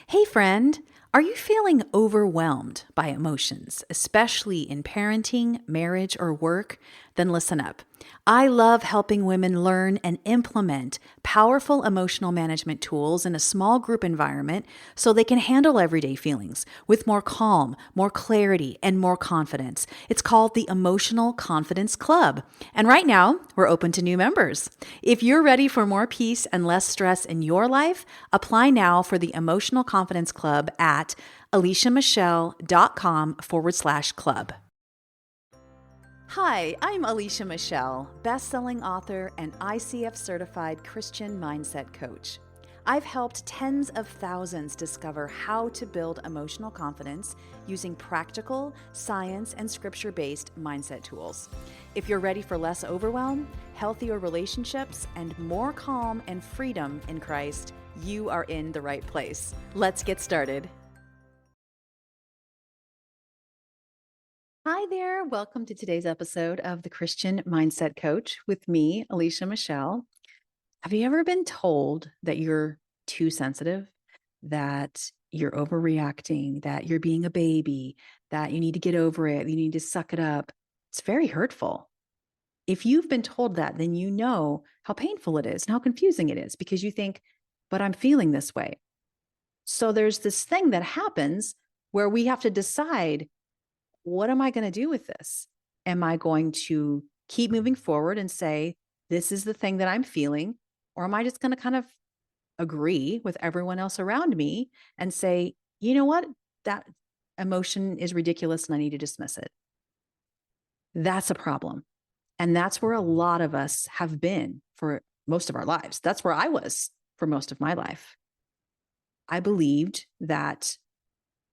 Hey, friend, are you feeling overwhelmed by emotions, especially in parenting, marriage, or work? Then listen up. I love helping women learn and implement powerful emotional management tools in a small group environment so they can handle everyday feelings with more calm, more clarity, and more confidence. It's called the Emotional Confidence Club. And right now, we're open to new members. If you're ready for more peace and less stress in your life, apply now for the Emotional Confidence Club at aliciamichelle.com/club. Hi, I'm Alicia Michelle, best-selling author and ICF certified Christian mindset coach. I've helped tens of thousands discover how to build emotional confidence using practical, science, and scripture-based mindset tools. If you're ready for less overwhelm, healthier relationships, and more calm and freedom in Christ, you are in the right place. Let's get started. Hi there. Welcome to today's episode of the Christian Mindset Coach with me, Alicia Michelle. Have you ever been told that you're too sensitive, that you're overreacting, that you're being a baby, that you need to get over it, you need to suck it up? It's very hurtful. If you've been told that, then you know how painful it is and how confusing it is because you think, but I'm feeling this way. So there's this thing that happens where we have to decide, what am I going to do with this? Am I going to keep moving forward and say, this is the thing that I'm feeling? Or am I just going to kind of agree with everyone else around me and say, you know what? That emotion is ridiculous and I need to dismiss it. That's a problem. And that's where a lot of us have been for most of our lives. That's where I was for most of my life. I believed that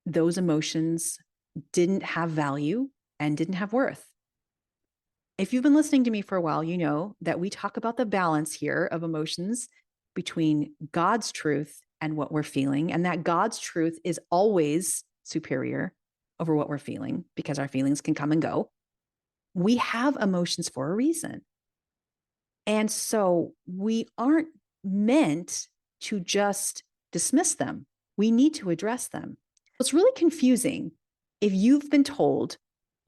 those emotions didn't have value and didn't have worth. If you've been listening to me for a while, you know that we talk about the balance here of emotions between God's truth and what we're feeling, and that God's truth is always superior over what we're feeling because our feelings can come and go. We have emotions for a reason. And so we aren't meant to just dismiss them. We need to address them. It's really confusing if you've been told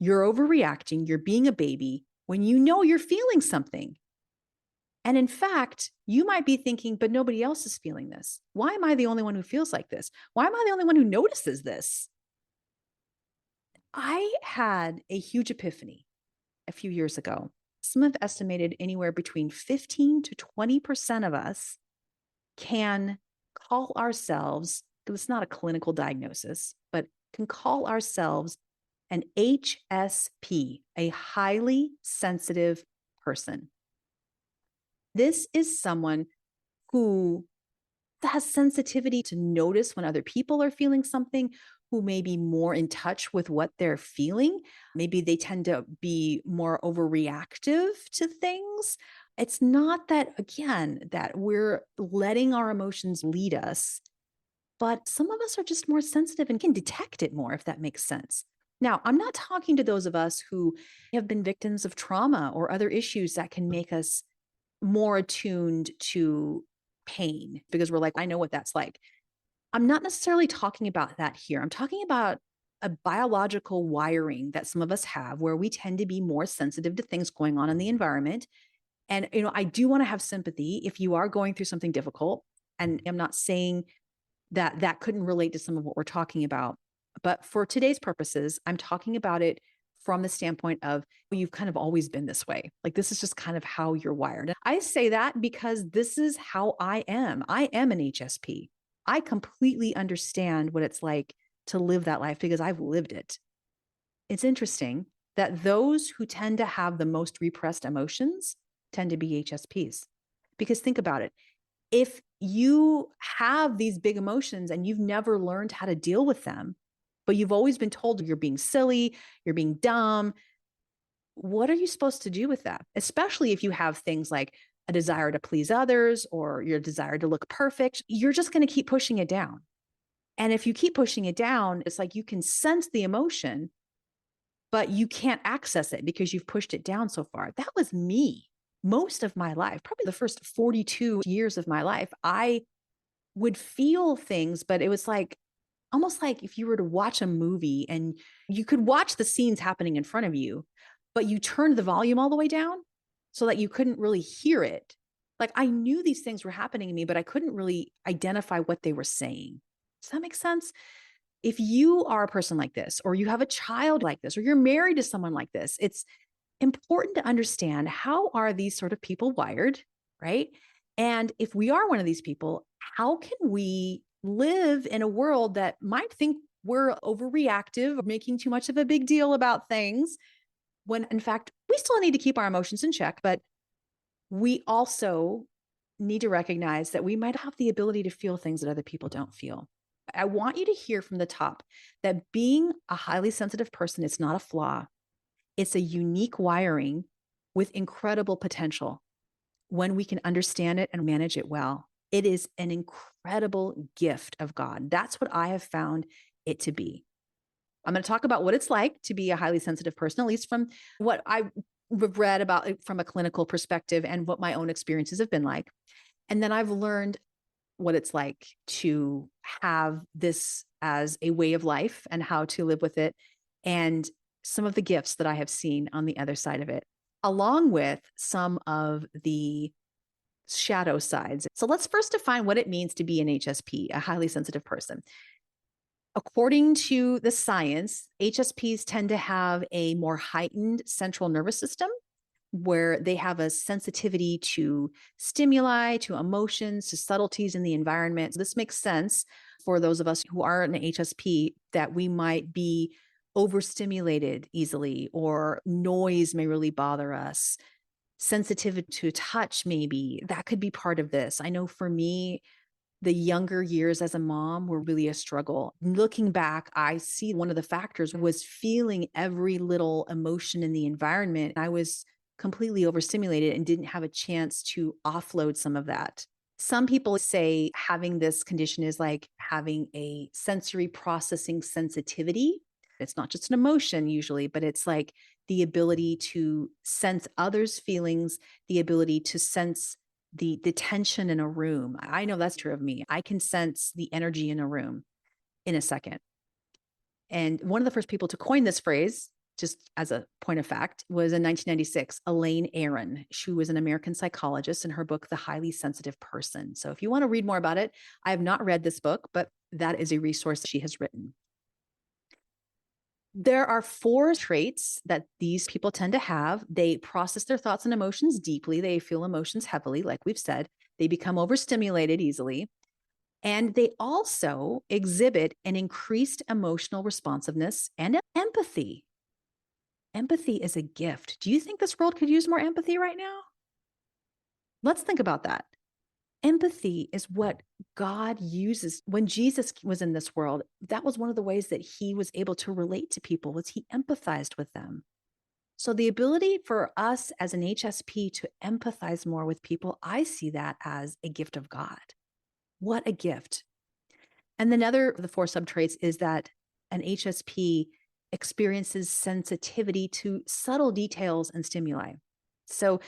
you're overreacting, you're being a baby, when you know you're feeling something. And in fact, you might be thinking, but nobody else is feeling this. Why am I the only one who feels like this? Why am I the only one who notices this? I had a huge epiphany a few years ago. Some have estimated anywhere between 15 to 20% of us can call ourselves, because it's not a clinical diagnosis, but can call ourselves an HSP, a highly sensitive person. This is someone who has sensitivity to notice when other people are feeling something, who may be more in touch with what they're feeling. Maybe they tend to be more overreactive to things. It's not that, again, that we're letting our emotions lead us, but some of us are just more sensitive and can detect it more, if that makes sense. Now, I'm not talking to those of us who have been victims of trauma or other issues that can make us more attuned to pain because we're like, I know what that's like. I'm not necessarily talking about that here. I'm talking about a biological wiring that some of us have where we tend to be more sensitive to things going on in the environment. And, I do want to have sympathy if you are going through something difficult. And I'm not saying that that couldn't relate to some of what we're talking about. But for today's purposes, I'm talking about it from the standpoint of you've kind of always been this way. Like this is just kind of how you're wired. I say that because this is how I am. I am an HSP. I completely understand what it's like to live that life because I've lived it. It's interesting that those who tend to have the most repressed emotions tend to be HSPs. Because think about it. If you have these big emotions and you've never learned how to deal with them, but you've always been told you're being silly, you're being dumb, what are you supposed to do with that? Especially if you have things like a desire to please others or your desire to look perfect, you're just going to keep pushing it down. And if you keep pushing it down, it's like you can sense the emotion, but you can't access it because you've pushed it down so far. That was me most of my life, probably the first 42 years of my life. I would feel things, but it was like almost like if you were to watch a movie and you could watch the scenes happening in front of you, but you turned the volume all the way down so that you couldn't really hear it. Like I knew these things were happening to me, but I couldn't really identify what they were saying. Does that make sense? If you are a person like this, or you have a child like this, or you're married to someone like this, it's important to understand how are these sort of people wired, right? And if we are one of these people, how can we live in a world that might think we're overreactive, making too much of a big deal about things, when in fact, we still need to keep our emotions in check, but we also need to recognize that we might have the ability to feel things that other people don't feel. I want you to hear from the top that being a highly sensitive person is not a flaw. It's a unique wiring with incredible potential when we can understand it and manage it well. It is an incredible gift of God. That's what I have found it to be. I'm going to talk about what it's like to be a highly sensitive person, at least from what I've read about it from a clinical perspective and what my own experiences have been like. And then I've learned what it's like to have this as a way of life and how to live with it, and some of the gifts that I have seen on the other side of it, along with some of the shadow sides. So let's first define what it means to be an HSP, a highly sensitive person. According to the science, HSPs tend to have a more heightened central nervous system where they have a sensitivity to stimuli, to emotions, to subtleties in the environment. This makes sense for those of us who are an HSP, that we might be overstimulated easily, or noise may really bother us. Sensitivity to touch, maybe that could be part of this. I know for me, the younger years as a mom were really a struggle. Looking back, I see one of the factors was feeling every little emotion in the environment. I was completely overstimulated and didn't have a chance to offload some of that. Some people say having this condition is like having a sensory processing sensitivity. It's not just an emotion usually, but it's like the ability to sense others' feelings, the ability to sense the tension in a room. I know that's true of me. I can sense the energy in a room in a second. And one of the first people to coin this phrase, just as a point of fact, was in 1996, Elaine Aron. She was an American psychologist in her book, The Highly Sensitive Person. So if you want to read more about it, I have not read this book, but that is a resource she has written. There are 4 traits that these people tend to have. They process their thoughts and emotions deeply. They feel emotions heavily, like we've said. They become overstimulated easily. And they also exhibit an increased emotional responsiveness and empathy. Empathy is a gift. Do you think this world could use more empathy right now? Let's think about that. Empathy is what God uses. When Jesus was in this world, that was one of the ways that he was able to relate to people, was he empathized with them. So the ability for us as an HSP to empathize more with people, I see that as a gift of God. What a gift. And another of the 4 subtraits is that an HSP experiences sensitivity to subtle details and stimuli. So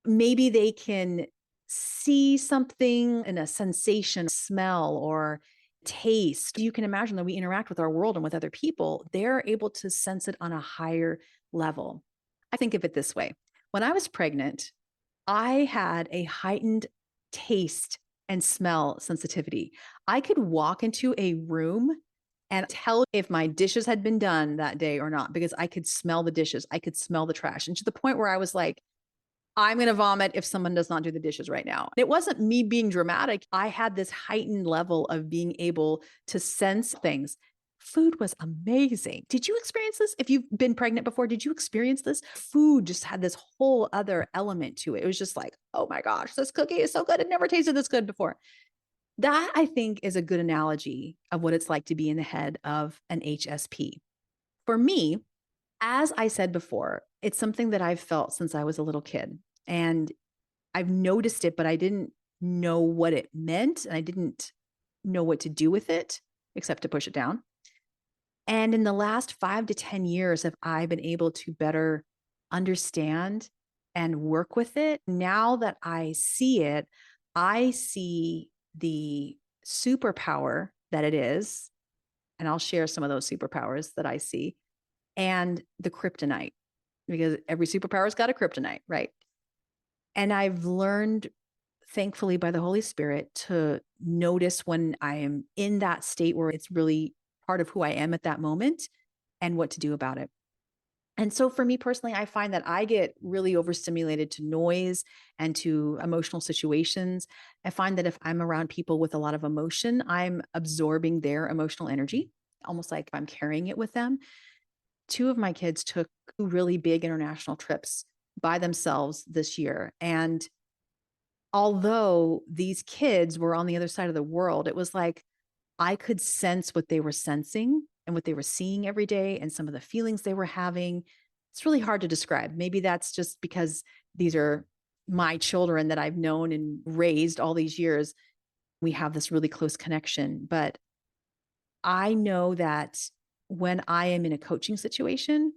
maybe they can see something in a sensation, smell, or taste. You can imagine that we interact with our world and with other people. They're able to sense it on a higher level. I think of it this way. When I was pregnant, I had a heightened taste and smell sensitivity. I could walk into a room and tell if my dishes had been done that day or not, because I could smell the dishes. I could smell the trash. And to the point where I was like, I'm going to vomit if someone does not do the dishes right now. It wasn't me being dramatic. I had this heightened level of being able to sense things. Food was amazing. Did you experience this? If you've been pregnant before, did you experience this? Food just had this whole other element to it. It was just like, oh my gosh, this cookie is so good. It never tasted this good before. That, I think, is a good analogy of what it's like to be in the head of an HSP. For me, as I said before, it's something that I've felt since I was a little kid. And I've noticed it, but I didn't know what it meant. And I didn't know what to do with it except to push it down. And in the last 5 to 10 years, have I been able to better understand and work with it? Now that I see it, I see the superpower that it is, and I'll share some of those superpowers that I see, and the kryptonite, because every superpower's got a kryptonite, right? And I've learned, thankfully, by the Holy Spirit, to notice when I am in that state where it's really part of who I am at that moment and what to do about it. And so for me personally, I find that I get really overstimulated to noise and to emotional situations. I find that if I'm around people with a lot of emotion, I'm absorbing their emotional energy, almost like I'm carrying it with them. Two of my kids took really big international trips by themselves this year. And although these kids were on the other side of the world, it was like I could sense what they were sensing and what they were seeing every day and some of the feelings they were having. It's really hard to describe. Maybe that's just because these are my children that I've known and raised all these years. We have this really close connection. But I know that when I am in a coaching situation,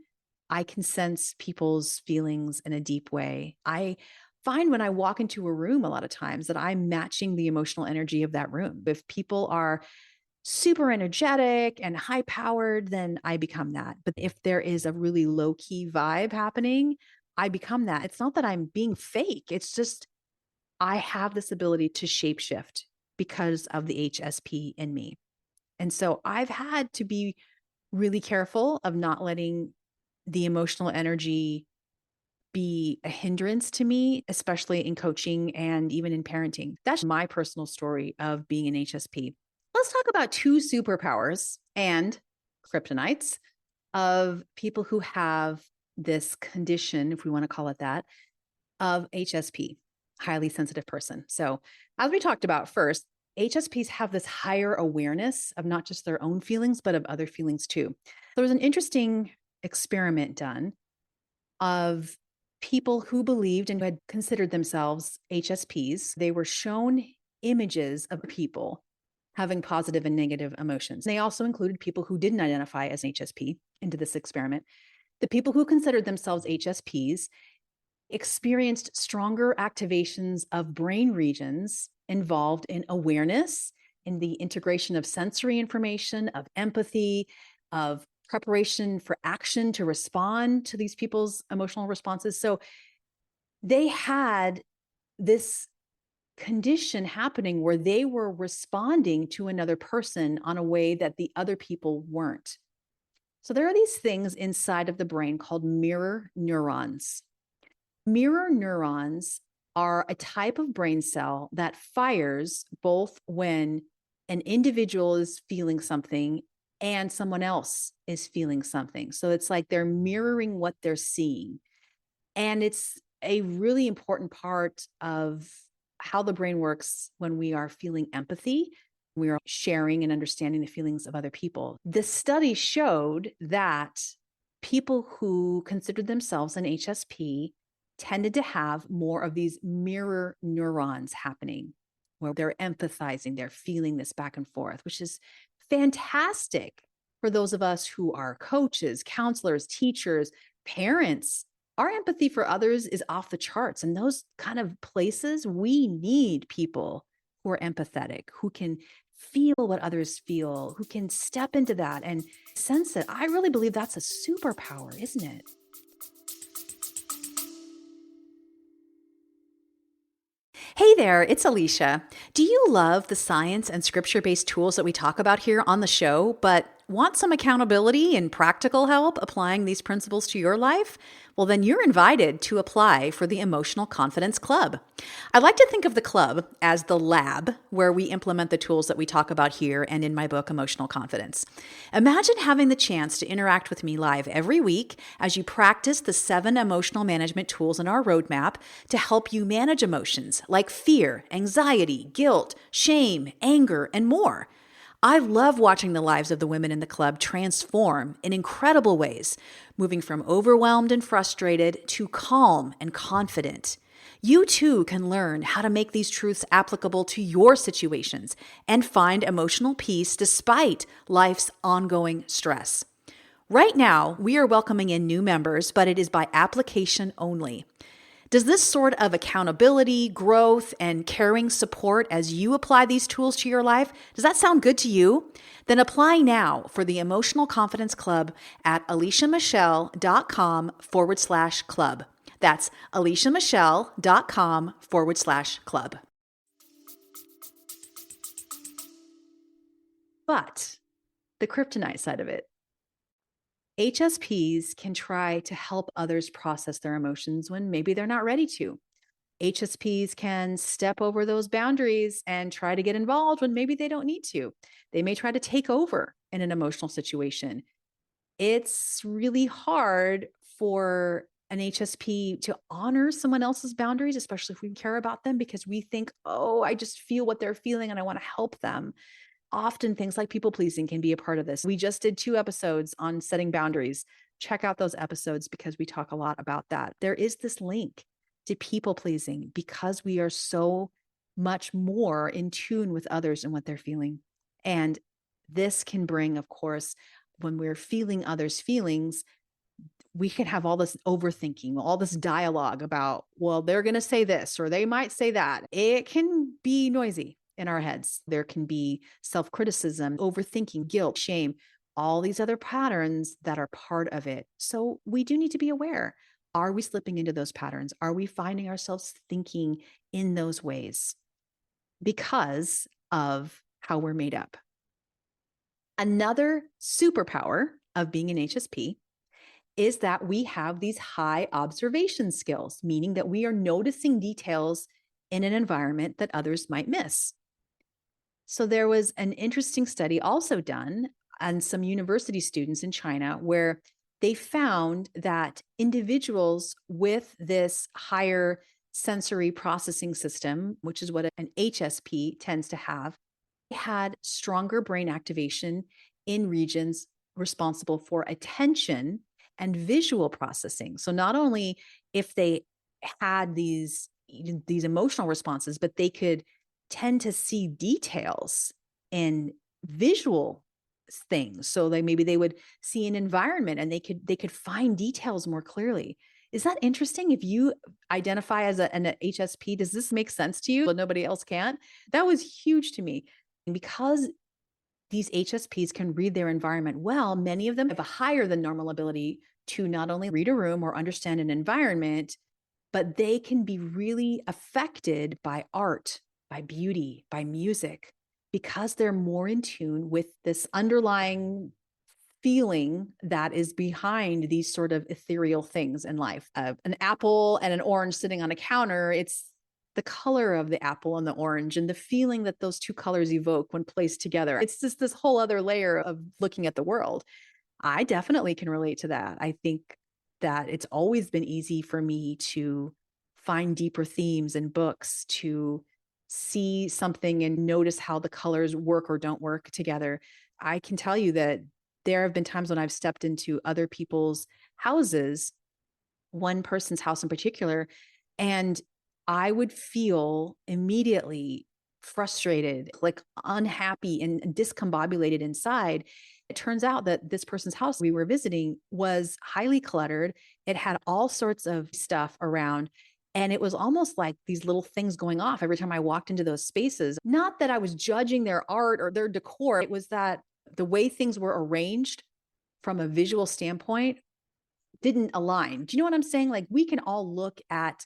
I can sense people's feelings in a deep way. I find when I walk into a room a lot of times that I'm matching the emotional energy of that room. If people are super energetic and high powered, then I become that. But if there is a really low key vibe happening, I become that. It's not that I'm being fake. It's just I have this ability to shapeshift because of the HSP in me. And so I've had to be really careful of not letting the emotional energy be a hindrance to me, especially in coaching and even in parenting. That's my personal story of being an HSP. Let's talk about two superpowers and kryptonites of people who have this condition, if we want to call it that, of HSP, highly sensitive person. So, as we talked about first, HSPs have this higher awareness of not just their own feelings, but of other feelings too. There was an interesting experiment done of people who believed and had considered themselves HSPs. They were shown images of people having positive and negative emotions. They also included people who didn't identify as HSP into this experiment. The people who considered themselves HSPs experienced stronger activations of brain regions involved in awareness, in the integration of sensory information, of empathy, of preparation for action to respond to these people's emotional responses. So they had this condition happening where they were responding to another person on a way that the other people weren't. So there are these things inside of the brain called mirror neurons. Mirror neurons are a type of brain cell that fires both when an individual is feeling something and someone else is feeling something. So it's like they're mirroring what they're seeing. And it's a really important part of how the brain works when we are feeling empathy. We are sharing and understanding the feelings of other people. The study showed that people who considered themselves an HSP tended to have more of these mirror neurons happening, where they're empathizing, they're feeling this back and forth, which is fantastic for those of us who are coaches, counselors, teachers, parents. Our empathy for others is off the charts. And those kind of places, we need people who are empathetic, who can feel what others feel, who can step into that and sense it. I really believe that's a superpower, isn't it? Hey there, it's Alicia. Do you love the science and scripture-based tools that we talk about here on the show, but want some accountability and practical help applying these principles to your life? Well, then you're invited to apply for the Emotional Confidence Club. I like to think of the club as the lab where we implement the tools that we talk about here and in my book, Emotional Confidence. Imagine having the chance to interact with me live every week as you practice the 7 emotional management tools in our roadmap to help you manage emotions like fear, anxiety, guilt, shame, anger, and more. I love watching the lives of the women in the club transform in incredible ways, moving from overwhelmed and frustrated to calm and confident. You too can learn how to make these truths applicable to your situations and find emotional peace despite life's ongoing stress. Right now, we are welcoming in new members, but it is by application only. Does this sort of accountability, growth, and caring support as you apply these tools to your life, does that sound good to you? Then apply now for the Emotional Confidence Club at aliciamichelle.com/club. That's aliciamichelle.com/club. But the kryptonite side of it, HSPs can try to help others process their emotions when maybe they're not ready to. HSPs can step over those boundaries and try to get involved when maybe they don't need to. They may try to take over in an emotional situation. It's really hard for an HSP to honor someone else's boundaries, especially if we care about them, because we think, oh, I just feel what they're feeling and I want to help them. Often things like people pleasing can be a part of this. We just did 2 episodes on setting boundaries. Check out those episodes because we talk a lot about that. There is this link to people pleasing because we are so much more in tune with others and what they're feeling. And this can bring, of course, when we're feeling others' feelings, we can have all this overthinking, all this dialogue about, well, they're going to say this or they might say that. It can be noisy in our heads. There can be self-criticism, overthinking, guilt, shame, all these other patterns that are part of it. So we do need to be aware. Are we slipping into those patterns? Are we finding ourselves thinking in those ways because of how we're made up? Another superpower of being an HSP is that we have these high observation skills, meaning that we are noticing details in an environment that others might miss. So there was an interesting study also done on some university students in China where they found that individuals with this higher sensory processing system, which is what an HSP tends to have, had stronger brain activation in regions responsible for attention and visual processing. So not only if they had these emotional responses, but they could tend to see details in visual things. So maybe they would see an environment and they could find details more clearly. Is that interesting? If you identify as an HSP, does this make sense to you? But nobody else can. That was huge to me because these HSPs can read their environment well. Many of them have a higher than normal ability to not only read a room or understand an environment, but they can be really affected by art, by beauty, by music, because they're more in tune with this underlying feeling that is behind these sort of ethereal things in life. An apple and an orange sitting on a counter, it's the color of the apple and the orange and the feeling that those two colors evoke when placed together. It's just this whole other layer of looking at the world. I definitely can relate to that. I think that it's always been easy for me to find deeper themes in books, to see something and notice how the colors work or don't work together. I can tell you that there have been times when I've stepped into other people's houses, one person's house in particular, and I would feel immediately frustrated, like unhappy and discombobulated inside. It turns out that this person's house we were visiting was highly cluttered. It had all sorts of stuff around. And it was almost like these little things going off every time I walked into those spaces. Not that I was judging their art or their decor, it was that the way things were arranged from a visual standpoint didn't align. Do you know what I'm saying? Like we can all look at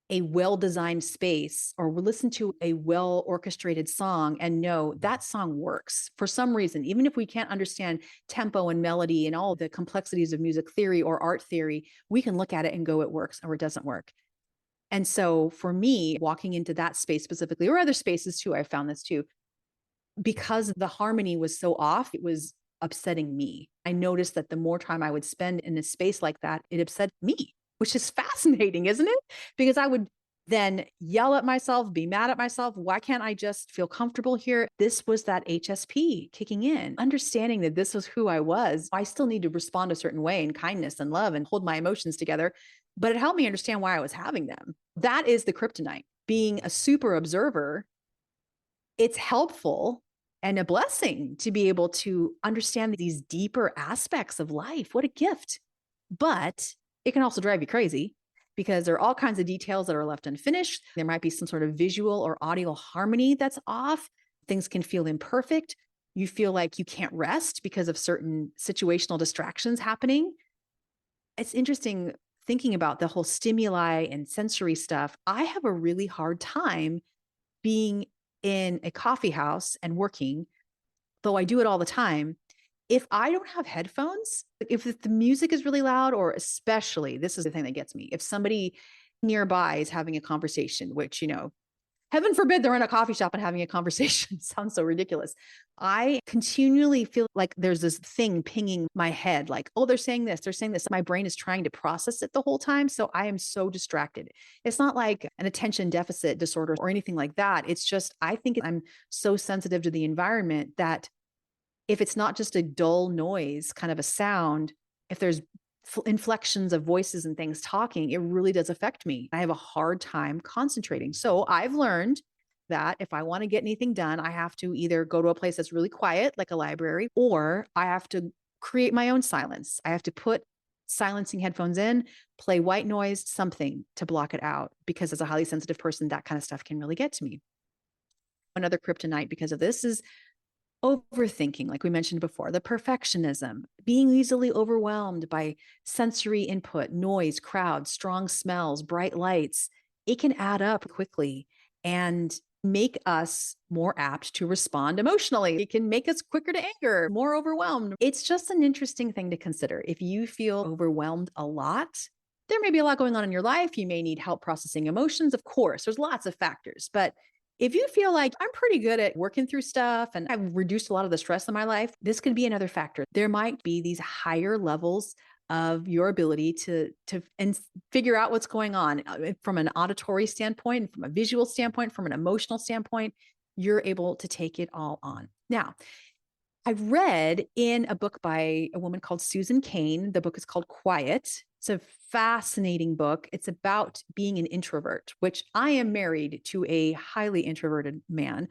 a well-designed space or listen to a well-orchestrated song and know that song works for some reason, even if we can't understand tempo and melody and all the complexities of music theory or art theory, we can look at it and go, it works or it doesn't work. And so for me, walking into that space specifically, or other spaces too, I found this too, because the harmony was so off, it was upsetting me. I noticed that the more time I would spend in a space like that, it upset me, which is fascinating, isn't it? Because I would then yell at myself, be mad at myself. Why can't I just feel comfortable here? This was that HSP kicking in, understanding that this was who I was. I still need to respond a certain way in kindness and love and hold my emotions together, but it helped me understand why I was having them. That is the kryptonite. Being a super observer, it's helpful and a blessing to be able to understand these deeper aspects of life. What a gift. But it can also drive you crazy because there are all kinds of details that are left unfinished. There might be some sort of visual or audio harmony that's off. Things can feel imperfect. You feel like you can't rest because of certain situational distractions happening. It's interesting thinking about the whole stimuli and sensory stuff. I have a really hard time being in a coffee house and working, though I do it all the time. If I don't have headphones, if the music is really loud, or especially, this is the thing that gets me, if somebody nearby is having a conversation, which, heaven forbid they're in a coffee shop and having a conversation. Sounds so ridiculous. I continually feel like there's this thing pinging my head, like, oh, they're saying this, they're saying this. My brain is trying to process it the whole time. So I am so distracted. It's not like an attention deficit disorder or anything like that. It's just, I think I'm so sensitive to the environment that if it's not just a dull noise, kind of a sound, if there's inflections of voices and things talking, it really does affect me. I have a hard time concentrating. So I've learned that if I want to get anything done, I have to either go to a place that's really quiet, like a library, or I have to create my own silence. I have to put silencing headphones in, play white noise, something to block it out, because as a highly sensitive person, that kind of stuff can really get to me. Another kryptonite because of this is overthinking, like we mentioned before, the perfectionism, being easily overwhelmed by sensory input, noise, crowds, strong smells, bright lights. It can add up quickly and make us more apt to respond emotionally. It can make us quicker to anger, more overwhelmed. It's just an interesting thing to consider. If you feel overwhelmed a lot, there may be a lot going on in your life. You may need help processing emotions. Of course, there's lots of factors, but if you feel like I'm pretty good at working through stuff and I've reduced a lot of the stress in my life, this could be another factor. There might be these higher levels of your ability to and figure out what's going on from an auditory standpoint, from a visual standpoint, from an emotional standpoint. You're able to take it all on. Now, I've read in a book by a woman called Susan Cain. The book is called Quiet. It's a fascinating book. It's about being an introvert, which I am married to a highly introverted man.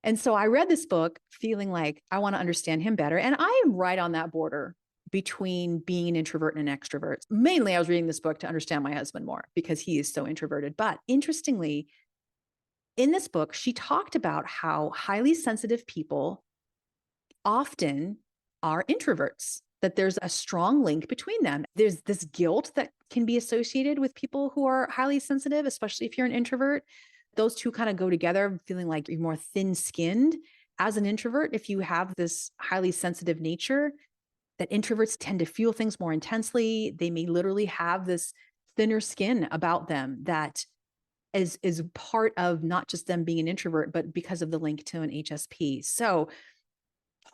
And so I read this book feeling like I want to understand him better. And I am right on that border between being an introvert and an extrovert. Mainly, I was reading this book to understand my husband more because he is so introverted. But interestingly, in this book, she talked about how highly sensitive people often are introverts, that there's a strong link between them. There's this guilt that can be associated with people who are highly sensitive, especially if you're an introvert. Those two kind of go together, feeling like you're more thin skinned as an introvert. If you have this highly sensitive nature, that introverts tend to feel things more intensely. They may literally have this thinner skin about them that is part of not just them being an introvert, but because of the link to an HSP. So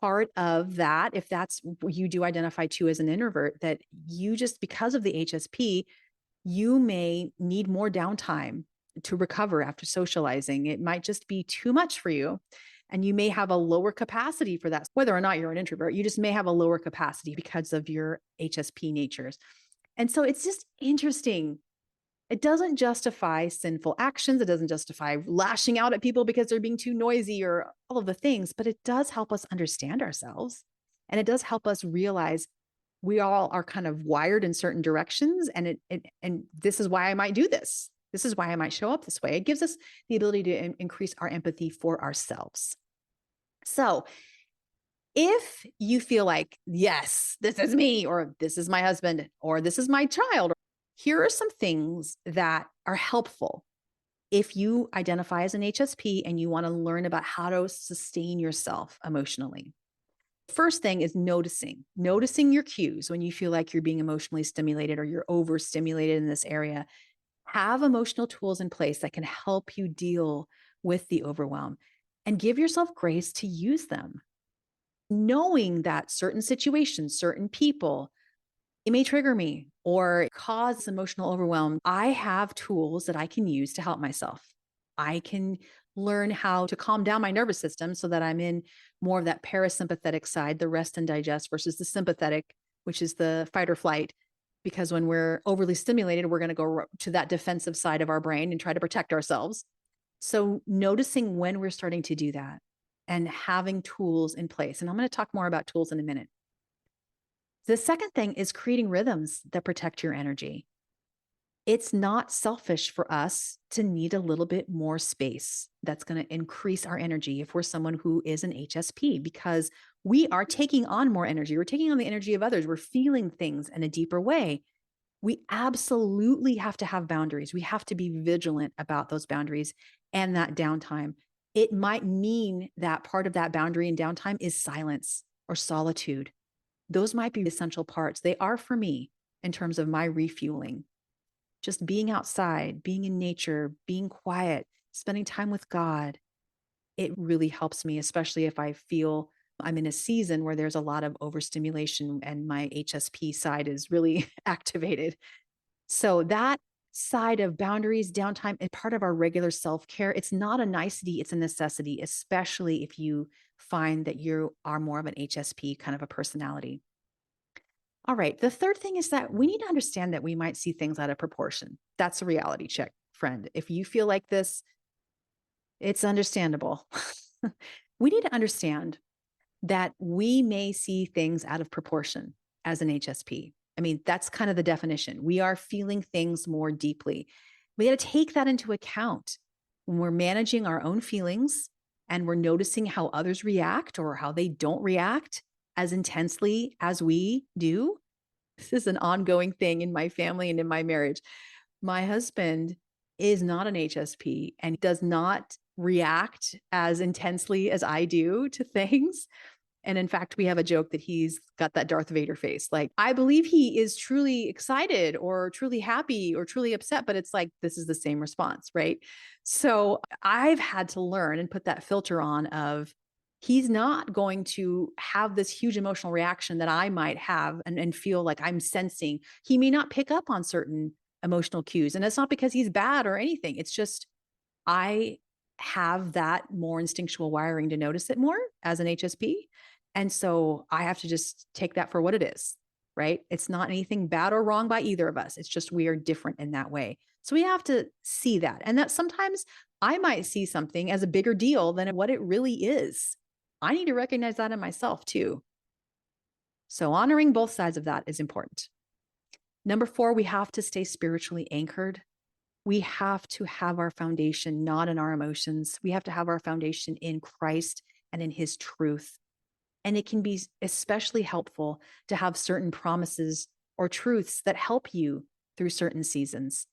part of that, if that's what you do identify too as an introvert, that you just, because of the HSP, you may need more downtime to recover after socializing. It might just be too much for you. And you may have a lower capacity for that. Whether or not you're an introvert, you just may have a lower capacity because of your HSP natures. And so it's just interesting. It doesn't justify sinful actions. It doesn't justify lashing out at people because they're being too noisy or all of the things, but it does help us understand ourselves. And it does help us realize we all are kind of wired in certain directions. And and this is why I might do this. This is why I might show up this way. It gives us the ability to increase our empathy for ourselves. So if you feel like, yes, this is me, or this is my husband, or this is my child, here are some things that are helpful if you identify as an HSP and you want to learn about how to sustain yourself emotionally. First thing is noticing your cues when you feel like you're being emotionally stimulated or you're overstimulated in this area. Have emotional tools in place that can help you deal with the overwhelm and give yourself grace to use them. Knowing that certain situations, certain people, it may trigger me or cause emotional overwhelm. I have tools that I can use to help myself. I can learn how to calm down my nervous system so that I'm in more of that parasympathetic side, the rest and digest, versus the sympathetic, which is the fight or flight. Because when we're overly stimulated, we're going to go to that defensive side of our brain and try to protect ourselves. So noticing when we're starting to do that and having tools in place. And I'm going to talk more about tools in a minute. The second thing is creating rhythms that protect your energy. It's not selfish for us to need a little bit more space. That's going to increase our energy if we're someone who is an HSP, because we are taking on more energy. We're taking on the energy of others. We're feeling things in a deeper way. We absolutely have to have boundaries. We have to be vigilant about those boundaries and that downtime. It might mean that part of that boundary and downtime is silence or solitude. Those might be essential parts. They are for me in terms of my refueling. Just being outside, being in nature, being quiet, spending time with God. It really helps me, especially if I feel I'm in a season where there's a lot of overstimulation and my HSP side is really activated. So that side of boundaries, downtime, is part of our regular self-care. It's not a nicety, it's a necessity, especially if you find that you are more of an HSP kind of a personality. All right. The third thing is that we need to understand that we might see things out of proportion. That's a reality check, friend. If you feel like this, it's understandable. We need to understand that we may see things out of proportion as an HSP. I mean, that's kind of the definition. We are feeling things more deeply. We got to take that into account when we're managing our own feelings and we're noticing how others react or how they don't react as intensely as we do. This is an ongoing thing in my family and in my marriage. My husband is not an HSP and does not react as intensely as I do to things. And in fact, we have a joke that he's got that Darth Vader face. Like, I believe he is truly excited or truly happy or truly upset, but it's like, this is the same response, right? So I've had to learn and put that filter on of, he's not going to have this huge emotional reaction that I might have and feel like I'm sensing. He may not pick up on certain emotional cues. And it's not because he's bad or anything. It's just, I have that more instinctual wiring to notice it more as an HSP. And so I have to just take that for what it is, right? It's not anything bad or wrong by either of us. It's just we are different in that way. So we have to see that. And that sometimes I might see something as a bigger deal than what it really is. I need to recognize that in myself too. So honoring both sides of that is important. Number 4, we have to stay spiritually anchored. We have to have our foundation not in our emotions. We have to have our foundation in Christ and in his truth. And it can be especially helpful to have certain promises or truths that help you through certain seasons.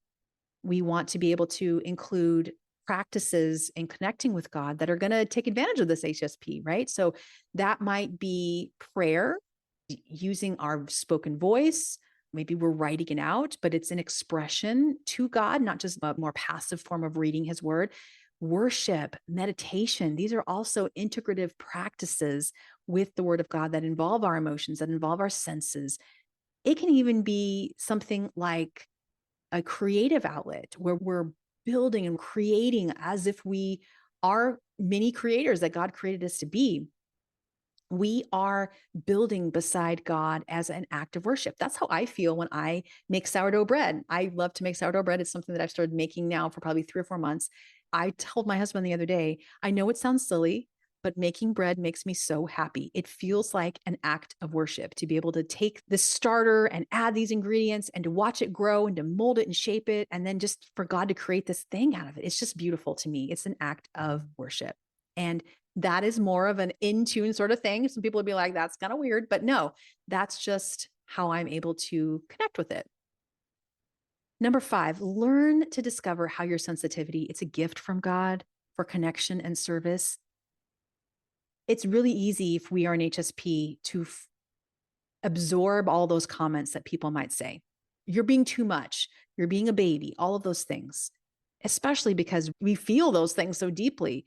We want to be able to include practices in connecting with God that are going to take advantage of this HSP, right? So that might be prayer, using our spoken voice. Maybe we're writing it out, but it's an expression to God, not just a more passive form of reading his word. Worship, meditation, these are also integrative practices with the word of God that involve our emotions, that involve our senses. It can even be something like a creative outlet where we're building and creating as if we are mini creators that God created us to be. We are building beside God as an act of worship. That's how I feel when I make sourdough bread. I love to make sourdough bread. It's something that I've started making now for probably 3 or 4 months. I told my husband the other day, I know it sounds silly, but making bread makes me so happy. It feels like an act of worship to be able to take the starter and add these ingredients and to watch it grow and to mold it and shape it. And then just for God to create this thing out of it. It's just beautiful to me. It's an act of worship. And that is more of an in tune sort of thing. Some people would be like, that's kind of weird, but no, that's just how I'm able to connect with it. Number 5, learn to discover how your sensitivity, it's a gift from God for connection and service. It's really easy if we are an HSP to absorb all those comments that people might say. You're being too much. You're being a baby, all of those things, especially because we feel those things so deeply.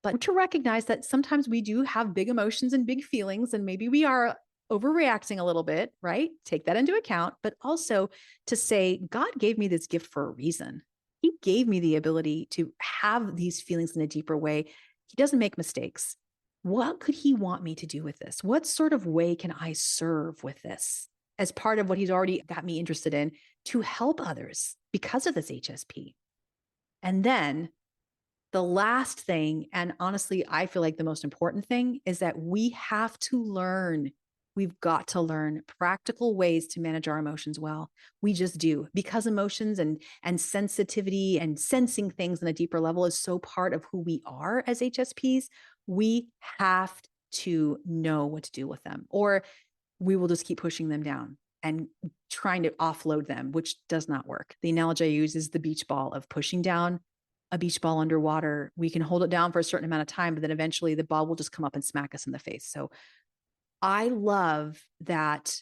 But to recognize that sometimes we do have big emotions and big feelings, and maybe we are overreacting a little bit, right? Take that into account, but also to say, God gave me this gift for a reason. He gave me the ability to have these feelings in a deeper way. He doesn't make mistakes. What could he want me to do with this? What sort of way can I serve with this as part of what he's already got me interested in to help others because of this HSP? And then the last thing, and honestly, I feel like the most important thing, is that we have to learn We've got to learn practical ways to manage our emotions well. We just do, because emotions and sensitivity and sensing things on a deeper level is so part of who we are as HSPs. We have to know what to do with them, or we will just keep pushing them down and trying to offload them, which does not work. The analogy I use is the beach ball of pushing down a beach ball underwater. We can hold it down for a certain amount of time, but then eventually the ball will just come up and smack us in the face. So I love that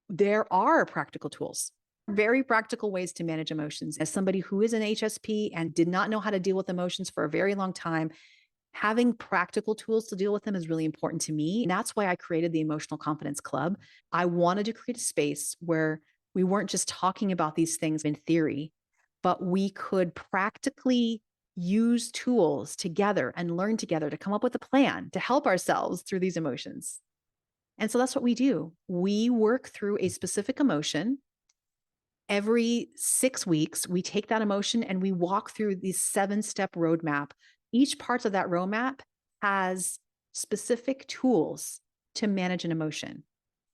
there are practical tools, very practical ways to manage emotions. As somebody who is an HSP and did not know how to deal with emotions for a very long time, having practical tools to deal with them is really important to me. And that's why I created the Emotional Confidence Club. I wanted to create a space where we weren't just talking about these things in theory, but we could practically use tools together and learn together to come up with a plan to help ourselves through these emotions. And so that's what we do. We work through a specific emotion. Every 6 weeks, we take that emotion and we walk through this 7-step roadmap. Each part of that roadmap has specific tools to manage an emotion.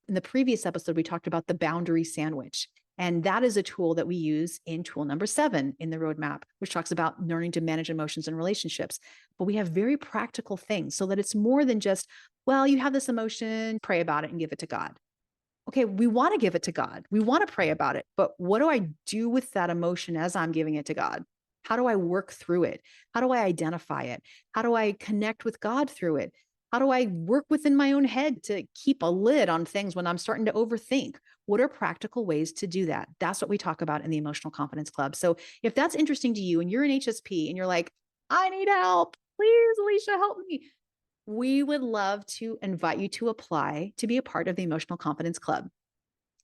In the previous episode, we talked about the boundary sandwich. And that is a tool that we use in tool number 7 in the roadmap, which talks about learning to manage emotions in relationships. But we have very practical things so that it's more than just, well, you have this emotion, pray about it and give it to God. Okay, we want to give it to God. We want to pray about it. But what do I do with that emotion as I'm giving it to God? How do I work through it? How do I identify it? How do I connect with God through it? How do I work within my own head to keep a lid on things when I'm starting to overthink? What are practical ways to do that? That's what we talk about in the Emotional Confidence Club. So if that's interesting to you and you're an HSP and you're like, I need help, please, Alicia, help me. We would love to invite you to apply to be a part of the Emotional Confidence Club.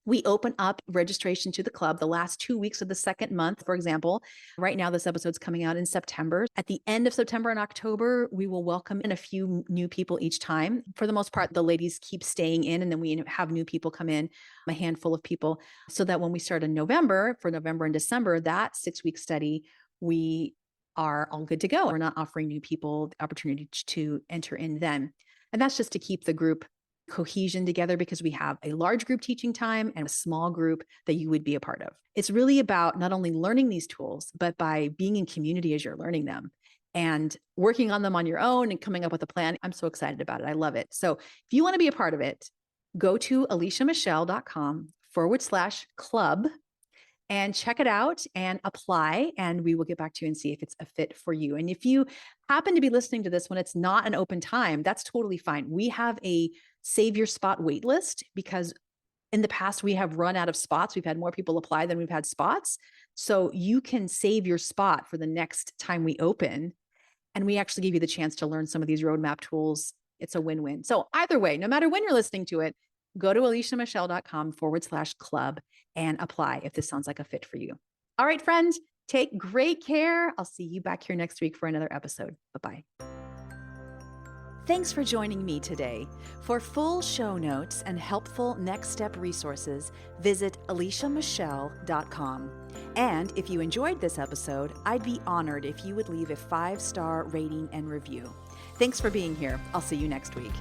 We open up registration to the club the last 2 weeks of the second month. For example, right now, this episode's coming out in September. At the end of September and October, we will welcome in a few new people each time. For the most part, the ladies keep staying in, and then we have new people come in, a handful of people, so that when we start in November, for November and December, that 6-week study, we are all good to go. We're not offering new people the opportunity to enter in then. And that's just to keep the group cohesion together, because we have a large group teaching time and a small group that you would be a part of. It's really about not only learning these tools, but by being in community as you're learning them and working on them on your own and coming up with a plan. I'm so excited about it. I love it. So if you want to be a part of it, go to aliciamichelle.com/club and check it out and apply, and we will get back to you and see if it's a fit for you. And if you happen to be listening to this when it's not an open time, that's totally fine. We have a save your spot wait list because in the past we have run out of spots. We've had more people apply than we've had spots. So you can save your spot for the next time we open. And we actually give you the chance to learn some of these roadmap tools. It's a win-win. So either way, no matter when you're listening to it, go to aliciamichelle.com/club and apply if this sounds like a fit for you. All right, friends, take great care. I'll see you back here next week for another episode. Bye-bye. Thanks for joining me today. For full show notes and helpful next step resources, visit aliciamichelle.com. And if you enjoyed this episode, I'd be honored if you would leave a 5-star rating and review. Thanks for being here. I'll see you next week.